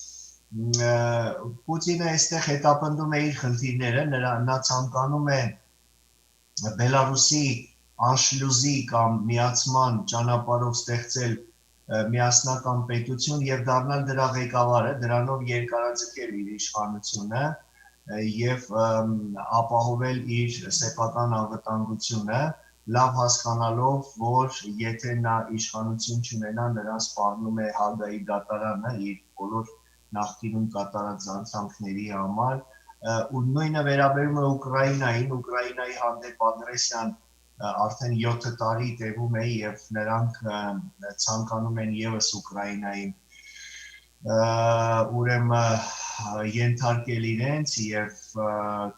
Պուտինը այստեղ հետապնդում է իր խնդիրները նա ցանկանում է Բելարուսի անշլյուզի կամ միացման ճանապարհով ստեղծել միասնական պետություն եւ դառնալ դրա ղեկավարը դրանով երկարաձգել իր իշխանությունը եւ ապահովել իր սեփական անվտանգությունը լավ հասկանալով որ եթե նա իշխանություն չունենա նրան սպառնում է Հագայի դատարանը իր բոլոր նախկինում կատարած անցանքների համար ու նույնը վերաբերում է Ուկրաինայի հանդեպ ագրեսիան արդեն 7 տարի տևում է եւ նրանք ցանկանում են եւս Ուկրաինային ուրեմն ենթարկել իրենց եւ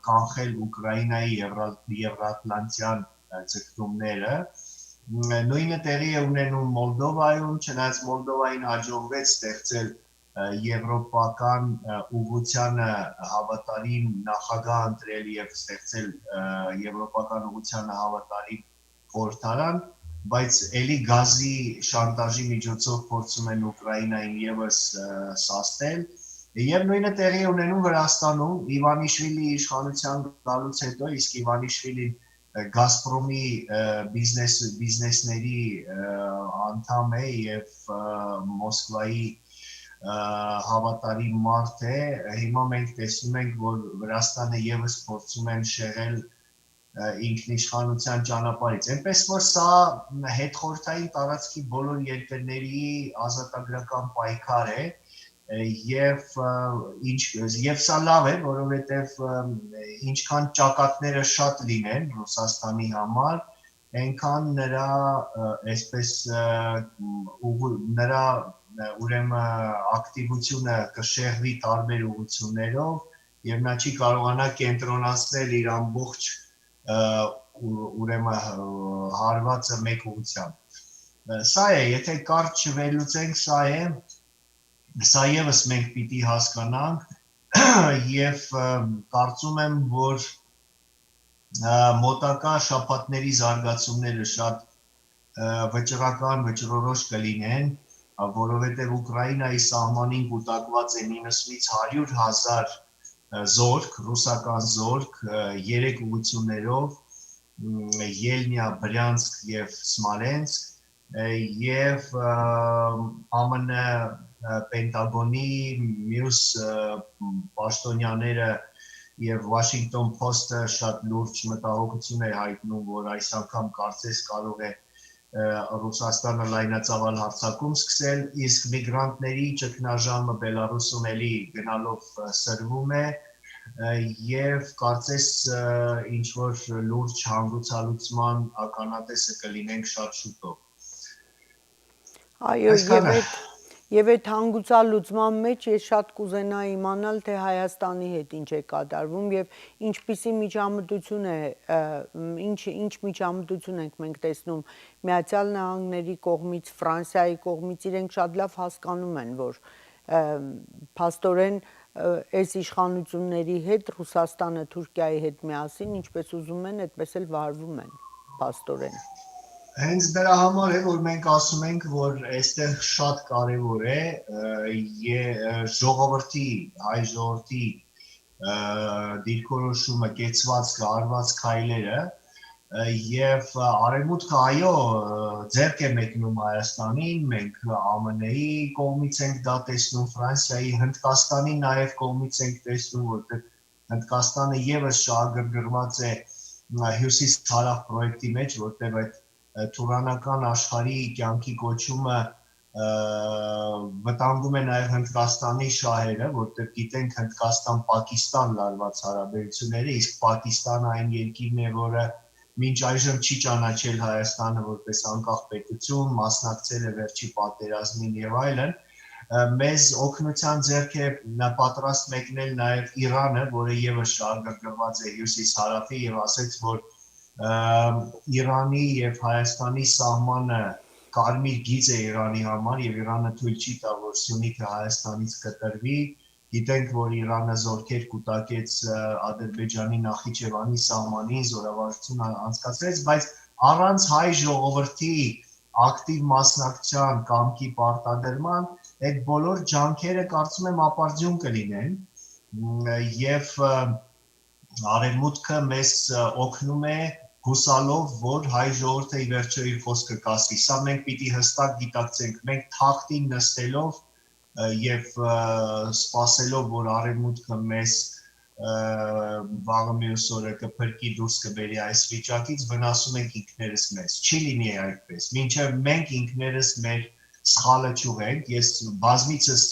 կանխել Ուկրաինայի եվրատլանտյան ձգտումները նույնը տեղի է ունենում Մոլդովայում չնայած Մոլդովային հաջողվեց ստեղծել եվրոպական ուղղությանը հավատարիմ նախագահ ընտրել եւ ստեղծել եվրոպական ուղղությանը հավատարիմ խորհրդարան բայց ելի գազի շանտաժի միջոցով փորձում են Ուկրաինային եւս սաստել եւ նույնը տեղի է ունենում Վրաստանում Իվանիշվիլի իշխանության գալուց հետո իսկ Իվանիշվիլին Գազպրոմի բիզնեսների անդամ է եւ Մոսկվայի հավատարիմ մարդ է հիմա մենք տեսնում ենք որ Վրաստանը եւս փորձում են շեղել ինքնիշխանության ճանապարհից այնպես որ սա հետխորհրդային տարածքի բոլոր երկրների ազատագրական պայքար է եւ սա լավ է որովհետեւ ինչքան ճակատները շատ լինեն Ռուսաստանի համար այնքան նրա այսպես նրա ուրեմն ակտիվությունը կշեղվի տարբեր ուղղություններով եւ նա չի կարողանա կենտրոնացնել իր ամբողջ ուրեմն հարվածը մեկ ուղղությամբ սա է եթե կարճ չվելուծենք սա եւս մենք պիտի հասկանանք եւ կարծում եմ որ մոտակա շաբաթների զարգացումները շատ վճռորոշ կլինեն որովհետեւ Ուկրաինայի սահմանին կուտակված է 90-ից 100,000 զորք, ռուսական զորք 3 ուղղություններով Ելնիա, Բրյանսկ եւ Սմոլենսկ եւ ԱՄՆ Պենտագոնի մյուս պաշտոնյաները եւ Washington Post-ը շատ լուրջ մտահոգություն է հայտնում, որ այս անգամ կարծես կարող է Ռուսաստանը լայնածավալ հարձակում սկսել, իսկ միգրանտների ճգնաժամը Բելարուսում էլի գնալով սրվում է եւ կարծես ինչ որ լուրջ հանգուցալուծման ականատեսը կլինենք շատ շուտով։ Այո, եւ այդ հանգուցալուծման մեջ ես շատ կուզենայի իմանալ, թե Հայաստանի հետ ինչ է կատարվում եւ ինչպիսի միջամտություն է, ինչ միջամտություն ենք մենք տեսնում Միացյալ Նահանգների կողմից, Ֆրանսիայի կողմից, իրենք շատ լավ հասկանում են, որ փաստորեն այս իշխանությունների հետ Ռուսաստանը Թուրքիայի հետ միասին ինչպես ուզում են, այդպես էլ վարվում են փաստորեն։ Հենց դրա համար է, որ մենք ասում ենք, որ այստեղ շատ կարևոր է ժողովրդի, հայ ժողովրդի դիրքորոշումը, կեցվածքը, արված քայլերը եւ արևմուտքը այո ձեռք է մեկնում Հայաստանին, մենք ԱՄՆ-ի կողմից ենք դա տեսնում, Ֆրանսիայի, Հնդկաստանի նաեւ կողմից ենք տեսնում, որտեղ Հնդկաստանը եւս շահագրգռված է հյուսիս-հարավ պրոյեկտի մեջ, որտեղ այդ Թուրանական աշխարհի կյանքի կոչումը վտանգում է նաև Հնդկաստանի շահերը, որտեղ գիտենք Հնդկաստան-Պակիստան լարված հարաբերությունները, իսկ Պակիստանը այն երկիրն է, որը մինչ այժմ չի ճանաչել Հայաստանը որպես անկախ պետություն, մասնակցել է վերջի պատերազմին եւ այլն, մեզ օգնության ձեռք է պատրաստ մեկնել նաև Իրանը, որը եւս շահագրգռված է հյուսիս-հարավի եւ ասեց, որ Իրանի եւ Հայաստանի սահմանը կարմիր գիծ է Իրանի համար եւ Իրանը թույլ չի տա, որ Սյունիքը Հայաստանից կտրվի։ Գիտենք, որ Իրանը զորքեր կուտակեց Ադրբեջանի Նախիջևանի սահմանին, զորավարժություն անցկացրեց, բայց առանց հայ ժողովրդի ակտիվ մասնակցության կամքի պարտադրման այդ բոլոր ջանքերը կարծում եմ ապարդյուն կլինեն եւ արևմուտքը մեզ օգնում է հուսալով, որ հայ ժողովուրդը ի վերջո իր խոսքը կասի։ Սա մենք պիտի հստակ գիտակցենք, մենք թախտին նստելով եւ սպասելով, որ արևմուտքը մեզ վաղը մյուս օրը կփրկի դուրս կբերի այս վիճակից, վնասում ենք ինքներս մեզ։ Չի լինի այդպես։ Մինչև մենք ինքներս մեր սխալը չուղենք, ես բազմիցս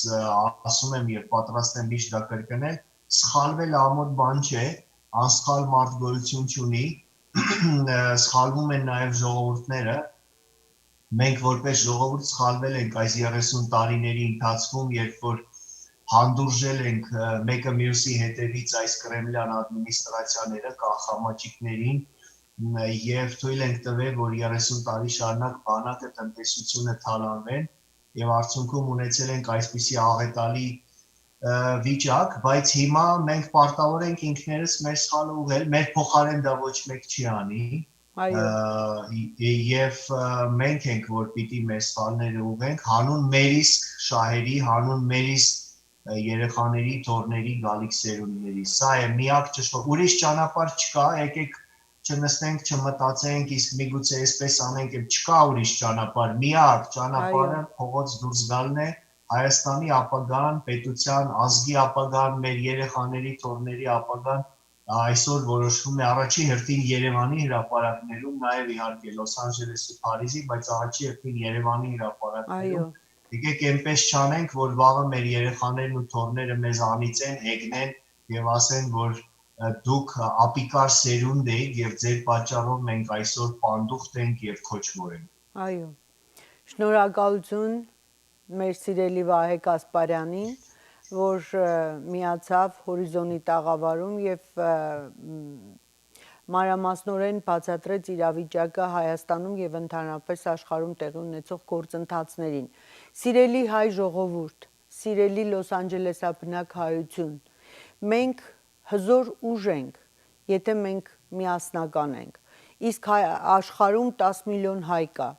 ասում եմ եւ պատրաստ եմ միշտ դա կրկնել, սխալվել ամոթ բան չէ, անսխալ մարդ գոյություն չունի, սխալվում են նաև ժողովուրդները, մենք որպես ժողովուրդ սխալվել ենք այս 30 տարիների ընթացքում, երբ որ հանդուրժել ենք մեկը մյուսի հետևից այս կրեմլյան ադմինիստրացիաները, կանխամաճիկներին եւ թույլ ենք տվել, որ 30 տարի շարունակ բանակը տնտեսությունը թալանվեն եւ արդյունքում ունեցել ենք այսպիսի աղետալի վիճակ, բայց հիմա մենք պարտավոր ենք ինքներս մեր սխալը ուղղել, մեր փոխարեն դա ոչ մեկ չի անի։ Եվ մենք ենք, որ պիտի մեր սխալները ուղղենք, հանուն մեր իսկ շահերի, հանուն մեր իսկ երեխաների, թոռների, գալիք սերունդների։ Սա է միակ ճշմարիտ, ուրիշ ճանապարհ չկա, եկեք չնստենք, չմտածենք, իսկ միգուցե այսպես անենք, չկա ուրիշ ճանապարհ, միակ ճանապարհը փողոց դուրս գալն է, Հայաստանի ապագան, պետության, ազգի ապագան, մեր երեխաների, թոռների ապագան այսօր որոշվում է առաջի հերթին Երևանի հրապարակներում, նաև իհարկե Լոս Անջելեսի, Փարիզի, բայց առաջի հերթին Երևանի հրապարակներում։ Եկեք այնպես չանենք, որ վաղը մեր երեխաներն ու թոռները մեզ անիծեն, հեգնեն եւ ասեն, որ դուք ապիկար սերունդ եք եւ ձեր պատճառով մենք այսօր պանդուխտ ենք եւ քոչվոր ենք։ Այո։ Շնորհակալություն մեր սիրելի Վահե Կասպարյանին, որ միացավ Հորիզոնի տաղավարում եւ մանրամասնորեն բացատրեց իրավիճակը Հայաստանում եւ ընդհանրապես աշխարհում տեղի ունեցող գործընթացներին։ Սիրելի հայ ժողովուրդ, սիրելի Լոս Անջելեսաբնակ հայություն, մենք հզոր ուժ ենք, եթե մենք միասնական ենք։ Իսկ աշխարհում 10 միլիոն հայ կա։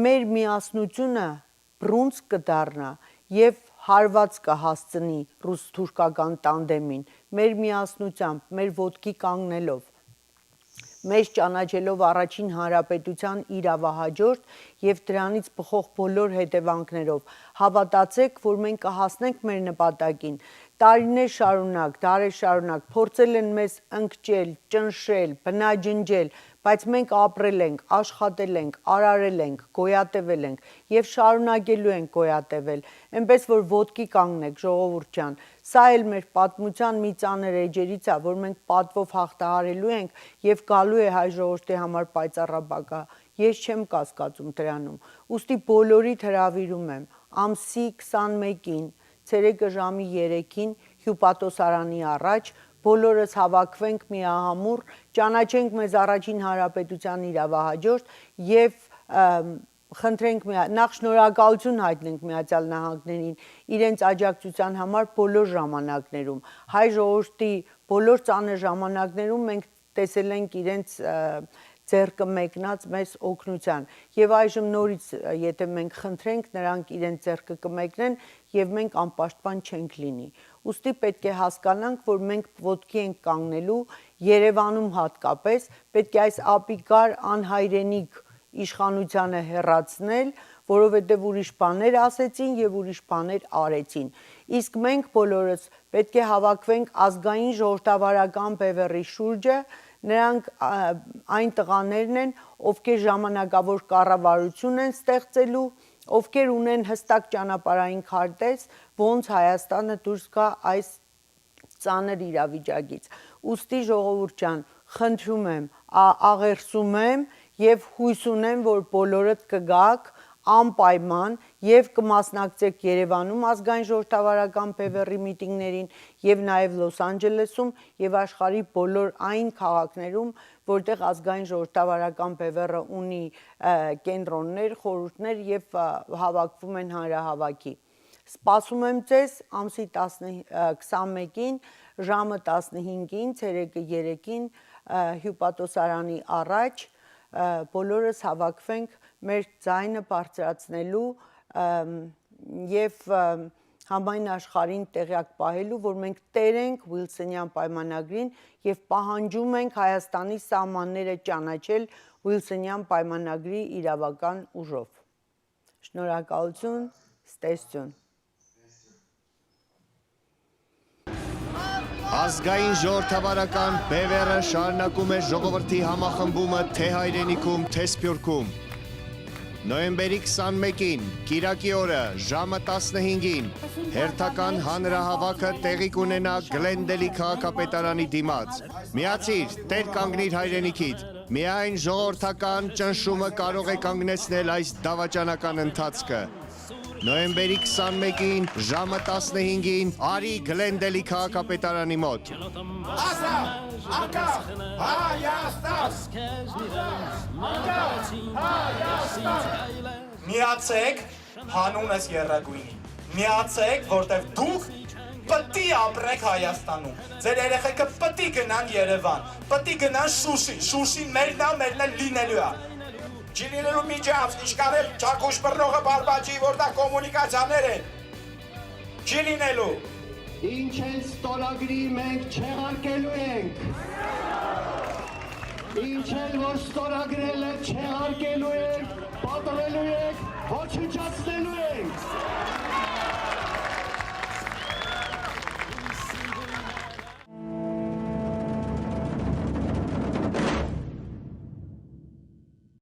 Մեր միասնությունը բռունց կդառնա եւ հարված կհասցնի ռուս-թուրքական տանդեմին, մեր միասնությամբ, մեր ոտքի կանգնելով, մեզ ճանաչելով առաջին հանրապետության իրավահաջորդ եւ դրանից բխող բոլոր հետևանքներով, հավատացեք, որ մենք կհասնենք մեր նպատակին, տարիներ շարունակ, դարեր շարունակ փորձել են մեզ ընկճել, ճնշել, բնաջնջել, բայց մենք ապրել ենք, աշխատել ենք, արարել ենք, գոյատևել ենք եւ շարունակելու ենք գոյատևել, այնպես որ ոտքի կանգնեք, ժողովուրդ ջան, սա էլ մեր պատմության մի ծանր էջերից է, որ մենք պատվով հաղթահարելու ենք եւ գալու է հայ ժողովրդի համար պայծառաբակա, ես չեմ կասկածում դրանում, ուստի բոլորիդ հրավիրում եմ, ամսի 21-ին, ցերեկը ժամի 3-ին հյուպատոսարանի առաջ բոլորս հավաքվենք միահամուռ, ճանաչենք մեզ առաջին հանրապետության իրավահաջորդ եւ խնդրենք նախ շնորհակալություն հայտնենք Միացյալ Նահանգներին իրենց աջակցության համար բոլոր ժամանակներում, հայ ժողովրդի բոլոր ծանր ժամանակներում մենք տեսել ենք իրենց ձեռքը մեկնած մեզ օգնության եւ այժմ նորից եթե մենք խնդրենք նրանք իրենց ձեռքը կմեկնեն եւ մենք անպաշտպան չենք լինի ուստի պետք է հասկանանք որ մենք ոտքի ենք կանգնելու Երևանում հատկապես պետք է այս ապիկար անհայրենիք իշխանությանը հեռացնել որովհետեւ ուրիշ բաներ ասեցին եւ ուրիշ բաներ արեցին իսկ մենք բոլորս պետք է հավաքվենք ազգային ժողովրդավարական բևեռի շուրջը նրանք այն տղաներն են, ովքեր ժամանակավոր կառավարություն են ստեղծելու, ովքեր ունեն հստակ ճանապարհային քարտեզ, ոնց Հայաստանը դուրս գա այս ծանր իրավիճակից։ Ուստի ժողովուրդ ջան, խնդրում եմ, աղերսում եմ եւ հույս ունեմ, որ բոլորդ կգաք անպայման եւ կմասնակցեք Երևանում ազգային ժողովրդավարական բևեռի միտինգներին եւ նաեւ Լոս Անջելեսում եւ աշխարհի բոլոր այն քաղաքներում, որտեղ ազգային ժողովրդավարական բևեռը ունի կենտրոններ, խորհուրդներ եւ հավաքվում են հանրահավաքի։ Սպասում եմ ձեզ ամսի 21-ին ժամը 15-ին, ցերեկը 3-ին հյուպատոսարանի առաջ բոլորս հավաքվենք մեր ձայնը բարձրացնելու եւ համայն աշխարհին տեղյակ պահելու, որ մենք տեր ենք Ուիլսոնյան պայմանագրին եւ պահանջում ենք Հայաստանի սահմանները ճանաչել Ուիլսոնյան պայմանագրի իրավական ուժով։ Շնորհակալություն, ստեսություն։ Ազգային ժողովրդավարական բևեռը շարունակում է ժողովրդի համախմբումը թե հայրենիքում, թե Սփյուռքում։ Նոյեմբերի 21-ին, Կիրակի օրը, ժամը 15-ին, հերթական հանրահավաքը տեղի կունենա Գլենդելի քաղաքապետարանի դիմաց։ Միացիր, տեր կանգնիր հայրենիքիդ։ Միայն ժողովրդական ճնշումը կարող է կանգնեցնել այս դավաճանական ընթացքը։ Նոյեմբերի 21-ին, ժամը 15-ին, արի Գլենդելի քաղաքապետարանի մոտ։ Միացեք հանունս եռագույնի։ Միացեք, որտեվ դուք պետք է ապրեք Հայաստանում։ Ձեր երեխեքը պետք է գնան Երևան, պետք է գնան Շուշի։ Շուշին մերն է լինելու է։ Չի լինելու միջանց, ինչքան էլ Չակուշ բռնողը բարբաջի, որ դա կոմունիկացիաներ են։ Չի լինելու։ Ինչ էլ ստորագրի մենք չեղարկելու ենք։ Ինչ էլ որ ստորագրել է չեղարկելու ենք, պատրելու ենք, ոչնչացնելու ենք։